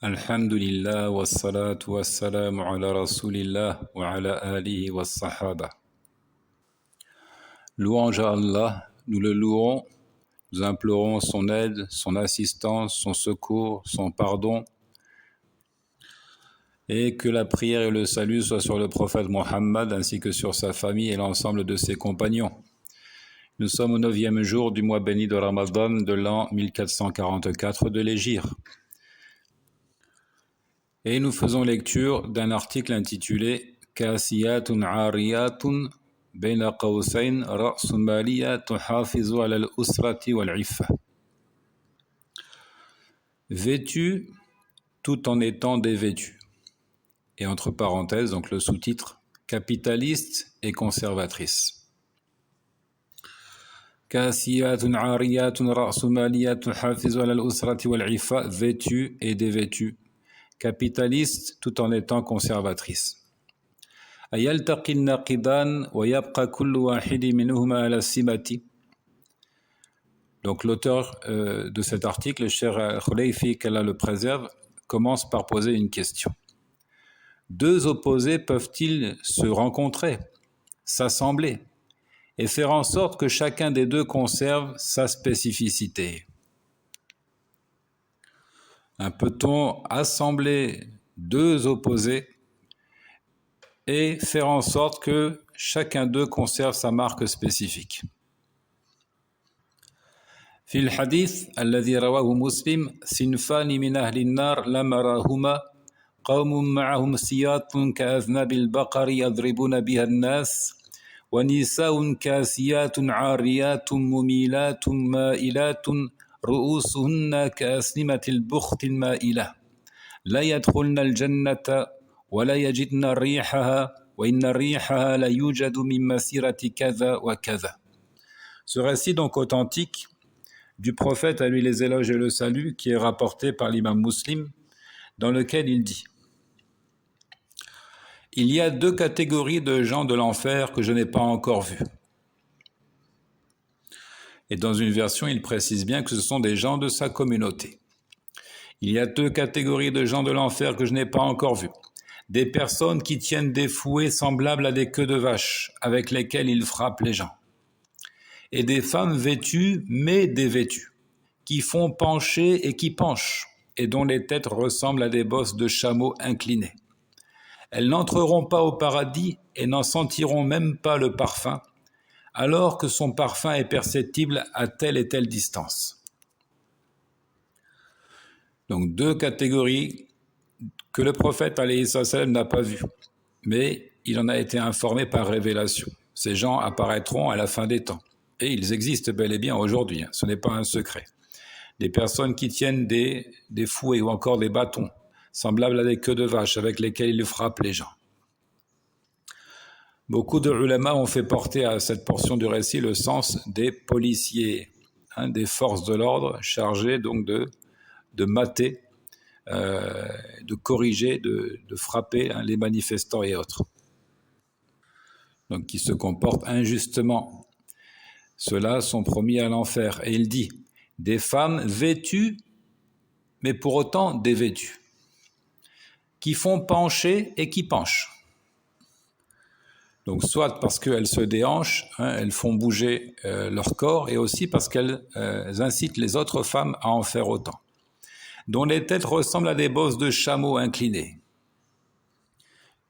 Alhamdulillah wa salatu wa salamu ala rasulillah wa ala alihi wa sahaba. Louange à Allah, nous le louons, nous implorons son aide, son assistance, son secours, son pardon, et que la prière et le salut soient sur le prophète Mohammed ainsi que sur sa famille et l'ensemble de ses compagnons. Nous sommes au 9e jour du mois béni de Ramadan de l'an 1444 de l'Hégire. Et nous faisons lecture d'un article intitulé Kasiyatun Ariyatun Baina Qawsayn Ra'sumaliya Tuhafizu ala al-Usrati wal-Iffa. Vêtu tout en étant dévêtu. Et entre parenthèses, donc le sous-titre capitaliste et conservatrice. Kasiyatun Ariyatun Ra'sumaliya Tuhafizu ala al-Usrati wal-Iffa, vêtu et dévêtu. Capitaliste tout en étant conservatrice. Donc l'auteur de cet article, Cheikh Khoulayfi, qu'Allah le préserve, commence par poser une question. Deux opposés peuvent-ils se rencontrer, s'assembler et faire en sorte que chacun des deux conserve sa spécificité? Peut-on assembler deux opposés et faire en sorte que chacun d'eux conserve sa marque spécifique? في الحديث الذي رواه مسلم صنفان من أهل النار لم أراهما قوم معهم سياط كأذناب البقر يضربون بها الناس ونساء كاسيات عاريات مميلات مائلات رؤوسهن كأسنمة البخت المائلة لا يدخلن الجنة ولا يجدن ريحها وإن ريحها لا يوجد من مسيرة كذا وكذا. Ce récit donc authentique du prophète, à lui les éloges et le salut, qui est rapporté par l'imam Muslim, dans lequel il dit: il y a deux catégories de gens de l'enfer que je n'ai pas encore vues. Et dans une version, il précise bien que ce sont des gens de sa communauté. Il y a deux catégories de gens de l'enfer que je n'ai pas encore vues. Des personnes qui tiennent des fouets semblables à des queues de vache, avec lesquelles ils frappent les gens. Et des femmes vêtues, mais dévêtues, qui font pencher et qui penchent, et dont les têtes ressemblent à des bosses de chameaux inclinées. Elles n'entreront pas au paradis et n'en sentiront même pas le parfum, alors que son parfum est perceptible à telle et telle distance. Donc deux catégories que le prophète alayhi salam n'a pas vues, mais il en a été informé par révélation. Ces gens apparaîtront à la fin des temps, et ils existent bel et bien aujourd'hui, ce n'est pas un secret. Des personnes qui tiennent des fouets ou encore des bâtons, semblables à des queues de vache avec lesquelles ils frappent les gens. Beaucoup de ulama ont fait porter à cette portion du récit le sens des policiers, des forces de l'ordre chargées donc de mater, de corriger, de frapper les manifestants et autres. Donc qui se comportent injustement. Ceux-là sont promis à l'enfer. Et il dit, des femmes vêtues, mais pour autant dévêtues, qui font pencher et qui penchent. Donc soit parce qu'elles se déhanchent, elles font bouger leur corps, et aussi parce qu'elles incitent les autres femmes à en faire autant, dont les têtes ressemblent à des bosses de chameaux inclinées,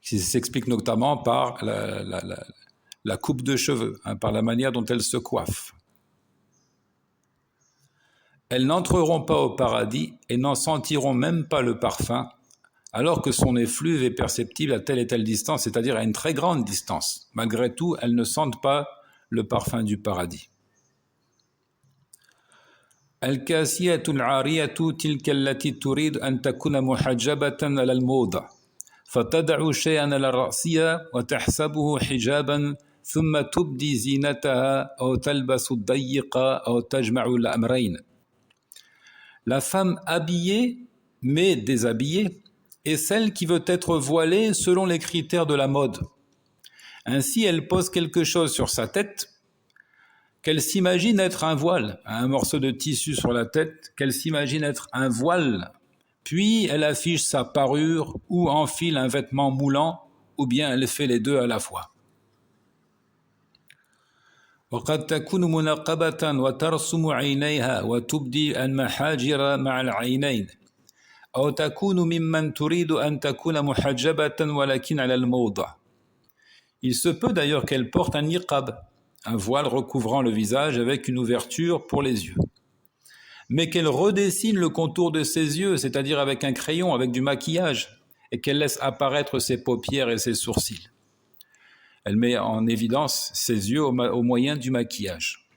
qui s'explique notamment par la coupe de cheveux, par la manière dont elles se coiffent. Elles n'entreront pas au paradis et n'en sentiront même pas le parfum, alors que son effluve est perceptible à telle et telle distance, c'est-à-dire à une très grande distance. Malgré tout, elles ne sentent pas le parfum du paradis. Al-kasiyatu al-ariyatu tilka allati turid an takuna muhajjabatan ala al-mawda fatad'u shay'an ala ar-ra'siha wa tahsabuhu hijaban thumma tubdi zinataha aw talbasu ad-dayyiqa aw tajma'u al-amrayn. La femme habillée mais déshabillée est celle qui veut être voilée selon les critères de la mode. Ainsi, elle pose quelque chose sur sa tête qu'elle s'imagine être un voile, un morceau de tissu sur la tête, qu'elle s'imagine être un voile Puis elle affiche sa parure ou enfile un vêtement moulant, ou bien elle fait les deux à la fois. وقد تكون منقبة وترسم عينيها وتبدي المحاجر مع العينين أو تكون ممن تريد أن تكون محجبة ولكن على الموضع. Il se peut d'ailleurs qu'elle porte un niqab, un voile recouvrant le visage avec une ouverture pour les yeux, mais qu'elle redessine le contour de ses yeux, c'est-à-dire avec un crayon, avec du maquillage, et qu'elle laisse apparaître ses paupières et ses sourcils. Elle met en évidence ses yeux au moyen du maquillage.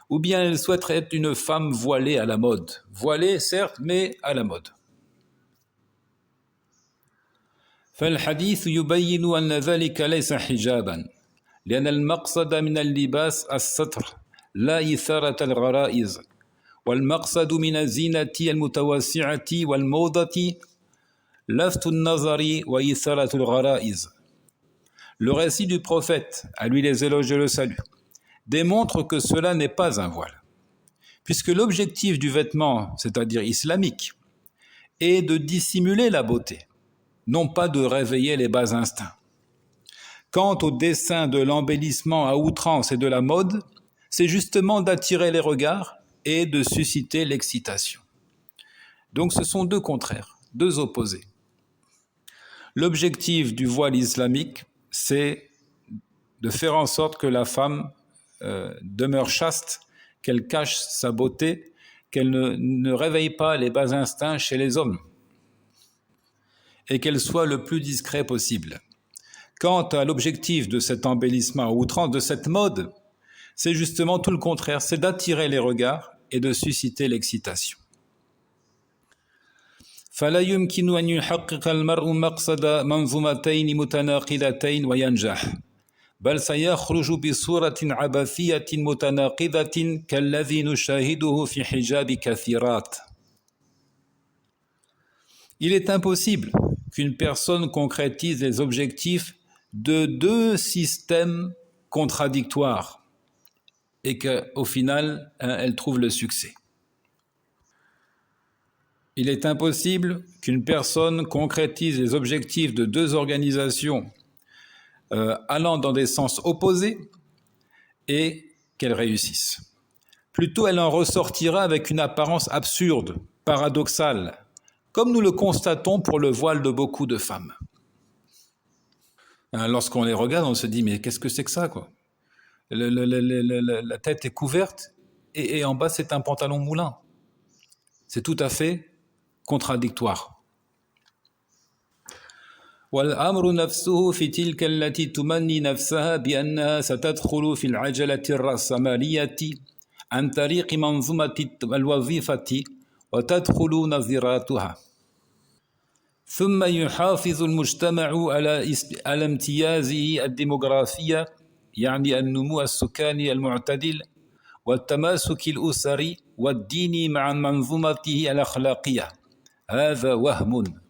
Ou bien elle souhaiterait être une femme voilée à la mode. Voilée, certes, mais à la mode. فالحديث يبين أن ذلك ليس حجابا لأن المقصد من اللباس الستر لا إثارة الغرائز والمقصد من الزينة المتوسعة والموضة لفت النظر وإثارة الغرائز. Le récit du prophète, à lui les éloges et le salut, démontre que cela n'est pas un voile, puisque l'objectif du vêtement, c'est-à-dire islamique, est de dissimuler la beauté, non pas de réveiller les bas instincts. Quant au dessein de l'embellissement à outrance et de la mode, c'est justement d'attirer les regards et de susciter l'excitation. Donc ce sont deux contraires, deux opposés. L'objectif du voile islamique, c'est de faire en sorte que la femme demeure chaste, qu'elle cache sa beauté, qu'elle ne réveille pas les bas instincts chez les hommes et qu'elle soit le plus discret possible. Quant à l'objectif de cet embellissement à outrance, de cette mode, c'est justement tout le contraire, c'est d'attirer les regards et de susciter l'excitation. فلا يمكن أن يحقق المرء مقصد منظومتين متناقضتين وينجح بل سيخرج بصورة عبثية متناقضة كالذي نشاهده في حجاب كثيرات. Il est impossible qu'une personne concrétise les objectifs de deux systèmes contradictoires et qu'au final, elle trouve le succès. Il est impossible qu'une personne concrétise les objectifs de deux organisations allant dans des sens opposés et qu'elle réussisse. Plutôt, elle en ressortira avec une apparence absurde, paradoxale, comme nous le constatons pour le voile de beaucoup de femmes. Lorsqu'on les regarde, on se dit, mais qu'est-ce que c'est que ça, quoi ? La tête est couverte et en bas, c'est un pantalon moulant. C'est tout à fait contradictoire. والأمر نفسه في تلك التي تمني نفسها بأنها ستدخل في العجلة الرأسمالية عن طريق منظومة الوظيفة وتدخل نظيراتها. ثم يحافظ المجتمع على امتيازه الديموغرافي يعني النمو السكاني المعتدل والتماسك الأسري والديني مع منظومته الأخلاقية. هذا وهم.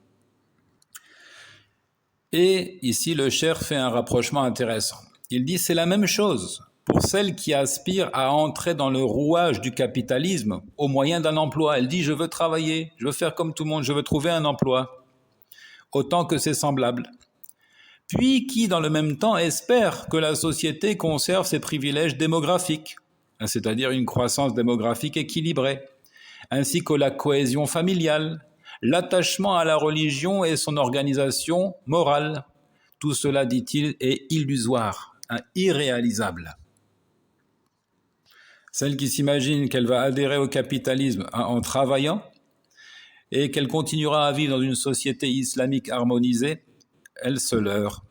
Et ici, le cheikh fait un rapprochement intéressant. Il dit c'est la même chose pour celle qui aspire à entrer dans le rouage du capitalisme au moyen d'un emploi. Elle dit je veux travailler, je veux faire comme tout le monde, je veux trouver un emploi, autant que c'est semblable. Puis qui, dans le même temps, espère que la société conserve ses privilèges démographiques, c'est-à-dire une croissance démographique équilibrée, ainsi que la cohésion familiale, l'attachement à la religion et son organisation morale. Tout cela, dit-il, est illusoire, irréalisable. Celle qui s'imagine qu'elle va adhérer au capitalisme en travaillant et qu'elle continuera à vivre dans une société islamique harmonisée, elle se leurre.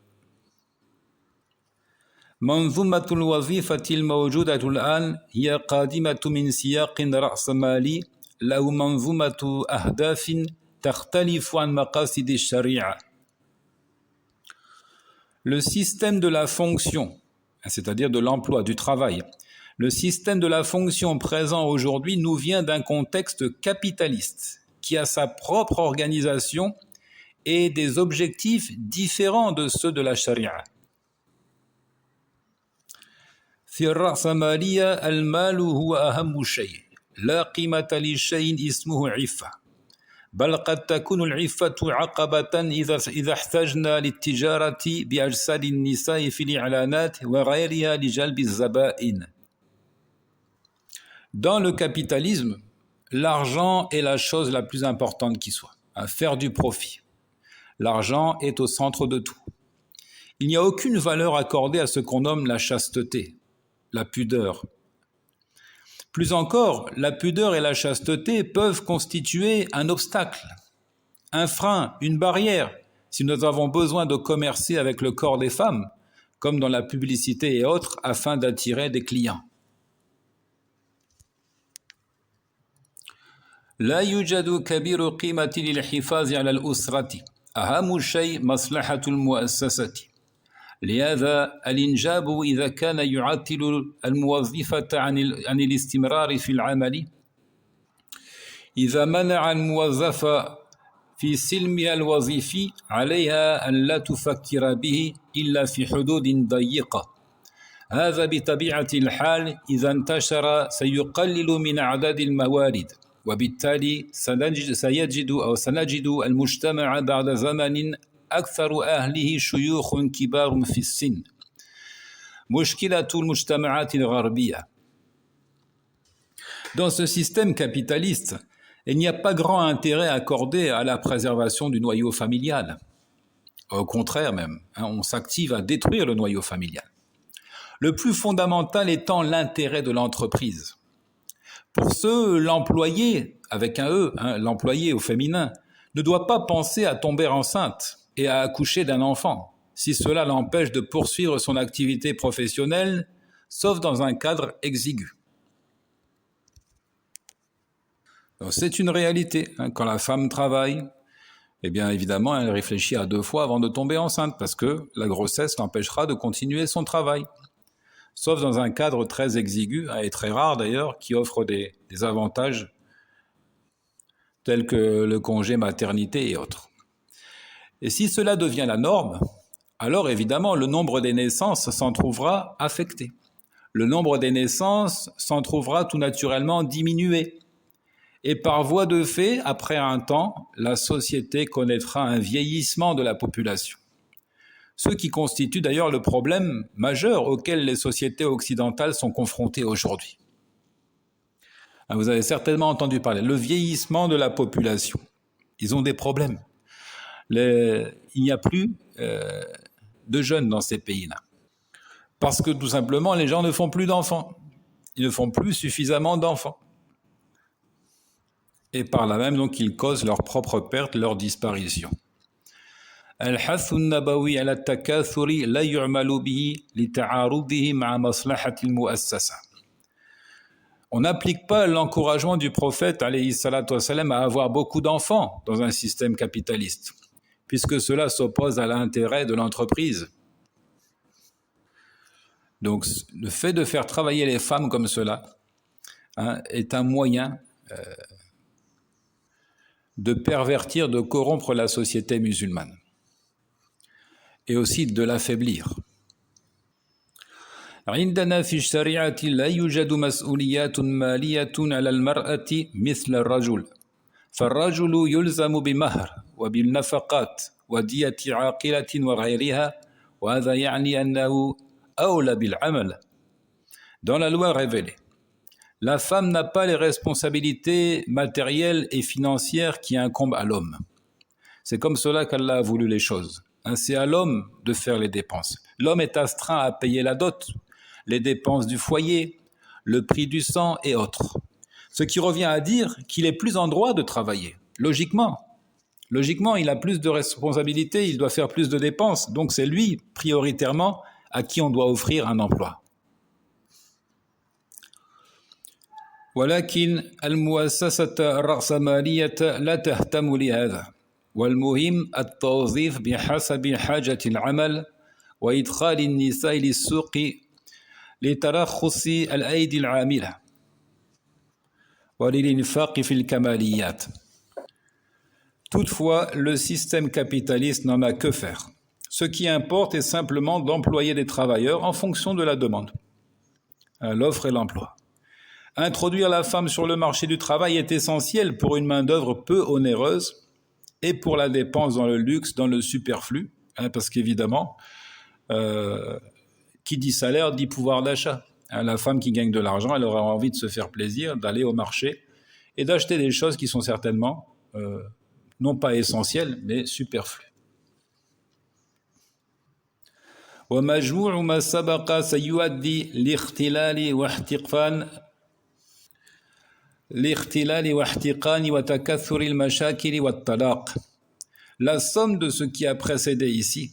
منظومة الوظيفة الموجودة الآن هي قادمة من سياق رأسمالي له منظومة أهداف تختلف عن مقاصد الشريعة. Le système de la fonction, c'est-à-dire de l'emploi, du travail, le système de la fonction présent aujourd'hui nous vient d'un contexte capitaliste qui a sa propre organisation et des objectifs différents de ceux de la charia. في الرأسمالية المال هو أهم شيء لا قيمة لشيء اسمه عفة بل قد تكون العفة عقبة إذا احتجنا للتجارة بأجساد النساء في الإعلانات وغيرها لجلب الزبائن. Dans le capitalisme, l'argent est la chose la plus importante qui soit, à faire du profit. L'argent est au centre de tout. Il n'y a aucune valeur accordée à ce qu'on nomme la chasteté, la pudeur. Plus encore, la pudeur et la chasteté peuvent constituer un obstacle, un frein, une barrière, si nous avons besoin de commercer avec le corps des femmes, comme dans la publicité et autres, afin d'attirer des clients. لا يوجد كبير قيمة للحفاظ على الأسرة، أهم شيء مصلحة المؤسسة. لهذا الإنجاب إذا كان يعطل الموظفة عن الاستمرار في العمل، إذا منع الموظفة في سلمها الوظيفي، عليها أن لا تفكر به إلا في حدود ضيقة. هذا بطبيعة الحال إذا انتشر سيقلل من أعداد الموارد، وبالتالي سنجد المجتمع بعد زمن أكثر أهله شيوخ كبار في السن. مشكلة المجتمعات الغربية. Dans ce système capitaliste, il n'y a pas grand intérêt accordé à la préservation du noyau familial. Au contraire même, on s'active à détruire le noyau familial. Le plus fondamental étant l'intérêt de l'entreprise. Pour ce, l'employé, avec un E, l'employé au féminin, ne doit pas penser à tomber enceinte et à accoucher d'un enfant, si cela l'empêche de poursuivre son activité professionnelle, sauf dans un cadre exigu. Donc, c'est une réalité. Quand la femme travaille, eh bien évidemment, elle réfléchit à 2 fois avant de tomber enceinte, parce que la grossesse l'empêchera de continuer son travail. Sauf dans un cadre très exigu, et très rare d'ailleurs, qui offre des avantages tels que le congé maternité et autres. Et si cela devient la norme, alors évidemment le nombre des naissances s'en trouvera affecté. Le nombre des naissances s'en trouvera tout naturellement diminué. Et par voie de fait, après un temps, la société connaîtra un vieillissement de la population. Ce qui constitue d'ailleurs le problème majeur auquel les sociétés occidentales sont confrontées aujourd'hui. Vous avez certainement entendu parler, le vieillissement de la population. Ils ont des problèmes. Il n'y a plus de jeunes dans ces pays-là. Parce que tout simplement, les gens ne font plus d'enfants. Ils ne font plus suffisamment d'enfants. Et par là même, donc, ils causent leur propre perte, leur disparition. الحث النبوي على التكاثر لا يعمل به لتعارضه مع مصلحة المؤسسة. On n'applique pas l'encouragement du prophète alayhi salatu wassalam à avoir beaucoup d'enfants dans un système capitaliste, puisque cela s'oppose à l'intérêt de l'entreprise. Donc le fait de faire travailler les femmes comme cela est un moyen de pervertir, de corrompre la société musulmane et aussi de l'affaiblir. عندنا في الشريعة لا يوجد مسؤوليات مالية على المرأة مثل الرجل، فالرجل يلزم بمهر وبالنفقات ودية عاقلة وغيرها، وهذا يعني أنه أولى بالعمل. Dans la loi révélée, la femme n'a pas les responsabilités matérielles et financières qui incombent à l'homme. C'est comme cela qu'Allah a voulu les choses. C'est à l'homme de faire les dépenses. L'homme est astreint à payer la dot, les dépenses du foyer, le prix du sang et autres. Ce qui revient à dire qu'il est plus en droit de travailler. Logiquement, il a plus de responsabilités, il doit faire plus de dépenses. Donc c'est lui, prioritairement, à qui on doit offrir un emploi. ولكن المؤسسة الرأسمالية لا تهتم لهذا، والمهم التوظيف بحسب حاجة العمل وإدخال النساء للسوق لترخص الأيدي العاملة وللإنفاق في الكماليات. Toutefois, le système capitaliste n'en a que faire. Ce qui importe est simplement d'employer des travailleurs en fonction de la demande, l'offre et l'emploi. Introduire la femme sur le marché du travail est essentiel pour une main-d'œuvre peu onéreuse et pour la dépense dans le luxe, dans le superflu, parce qu'évidemment, qui dit salaire dit pouvoir d'achat. La femme qui gagne de l'argent, elle aura envie de se faire plaisir, d'aller au marché et d'acheter des choses qui sont certainement non pas essentielles, mais superflues. ومجموع ما سبق سيؤدي لاختلال واحتقان وتكثر المشاكل والطلاق. La somme de ce qui a précédé ici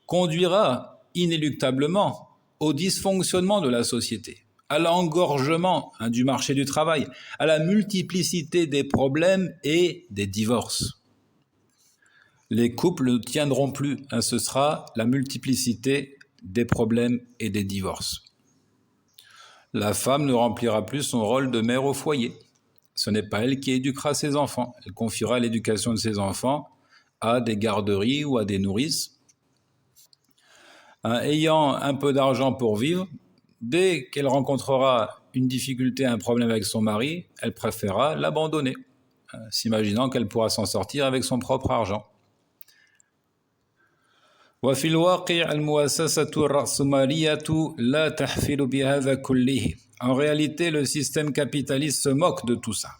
conduira inéluctablement au dysfonctionnement de la société, à l'engorgement du marché du travail, à la multiplicité des problèmes et des divorces. Les couples ne tiendront plus, ce sera la multiplicité des problèmes et des divorces. La femme ne remplira plus son rôle de mère au foyer. Ce n'est pas elle qui éduquera ses enfants. Elle confiera l'éducation de ses enfants à des garderies ou à des nourrices. Ayant un peu d'argent pour vivre, dès qu'elle rencontrera une difficulté, un problème avec son mari, elle préférera l'abandonner, s'imaginant qu'elle pourra s'en sortir avec son propre argent. وفي الواقع المؤسسة الرأسمالية لا تحفل بهذا كله. En réalité, le système capitaliste se moque de tout ça.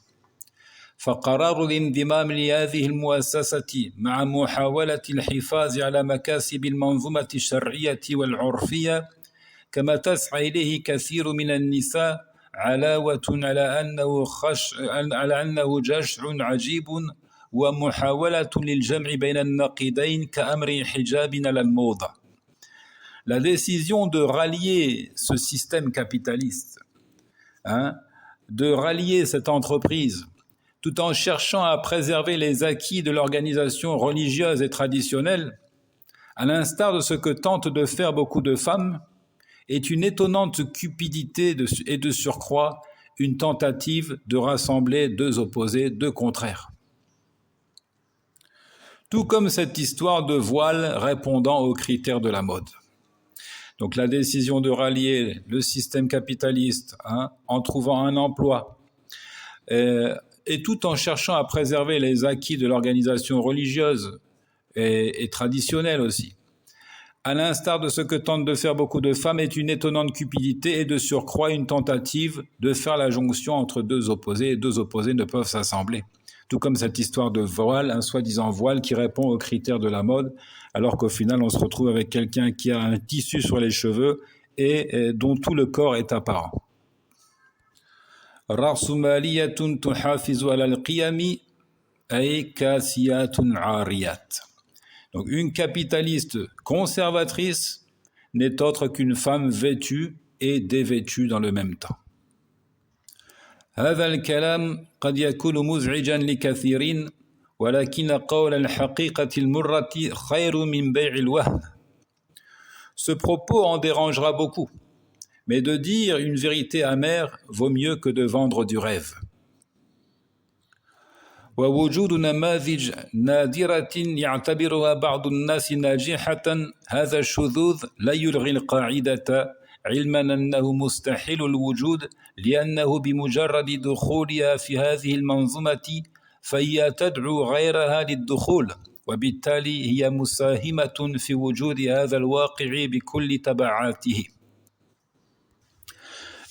فقرار الانضمام لهذه المؤسسة مع محاولة الحفاظ على مكاسب المنظومة الشرعية والعرفية كما تسعى إليه كثير من النساء علاوة على أنه جشع عجيب ومحاولة للجمع بين النقيضين كأمر حجاب على الموضة. La décision de rallier ce système capitaliste, de rallier cette entreprise, tout en cherchant à préserver les acquis de l'organisation religieuse et traditionnelle, à l'instar de ce que tentent de faire beaucoup de femmes, est une étonnante cupidité et de surcroît une tentative de rassembler deux opposés, deux contraires. Tout comme cette histoire de voile répondant aux critères de la mode. Donc la décision de rallier le système capitaliste en trouvant un emploi et tout en cherchant à préserver les acquis de l'organisation religieuse et traditionnelle aussi. À l'instar de ce que tentent de faire beaucoup de femmes, est une étonnante cupidité et de surcroît une tentative de faire la jonction entre deux opposés, et deux opposés ne peuvent s'assembler. Tout comme cette histoire de voile, un soi-disant voile qui répond aux critères de la mode, alors qu'au final on se retrouve avec quelqu'un qui a un tissu sur les cheveux et dont tout le corps est apparent. رأسمالية تحافظ على القيم أي كاسيات عاريات. Donc une capitaliste conservatrice n'est autre qu'une femme vêtue et dévêtue dans le même temps. هذا الكلام قد يكون مزعجا لكثيرين ولكن قول الحقيقة المرة خير من بيع الوهم. Ce propos en dérangera beaucoup, mais de dire une vérité amère vaut mieux que de vendre du rêve. ووجود نماذج نادرة يعتبرها بعض الناس ناجحة هذا الشذوذ لا يلغي القاعدة علما أنه مستحيل الوجود لأنه بمجرد دخولها في هذه المنظومة فهي تدعو غيرها للدخول وبالتالي هي مساهمة في وجود هذا الواقع بكل تبعاته.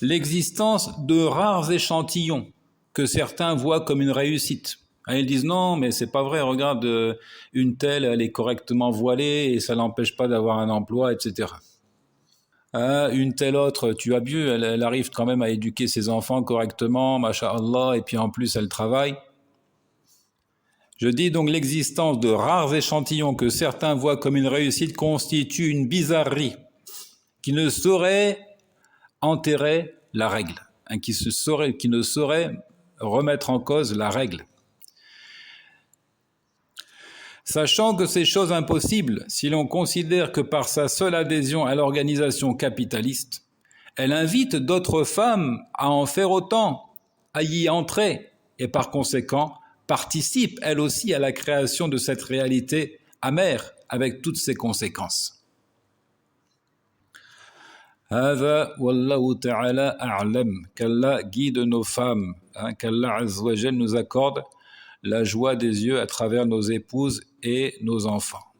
L'existence de rares échantillons que certains voient comme une réussite. Ils disent non, mais c'est pas vrai, regarde, une telle, elle est correctement voilée et ça l'empêche pas d'avoir un emploi, etc. Une telle autre, tu as vu, elle arrive quand même à éduquer ses enfants correctement, masha'Allah, et puis en plus elle travaille. Je dis donc l'existence de rares échantillons que certains voient comme une réussite constitue une bizarrerie qui ne saurait enterrer la règle, qui ne saurait remettre en cause la règle. Sachant que c'est chose impossible si l'on considère que par sa seule adhésion à l'organisation capitaliste, elle invite d'autres femmes à en faire autant, à y entrer, et par conséquent participe elle aussi à la création de cette réalité amère avec toutes ses conséquences. هذا والله ta'ala a'lam. Qu'Allah guide nos femmes, qu'Allah Azza wa Jal nous accorde la joie des yeux à travers nos épouses et nos enfants.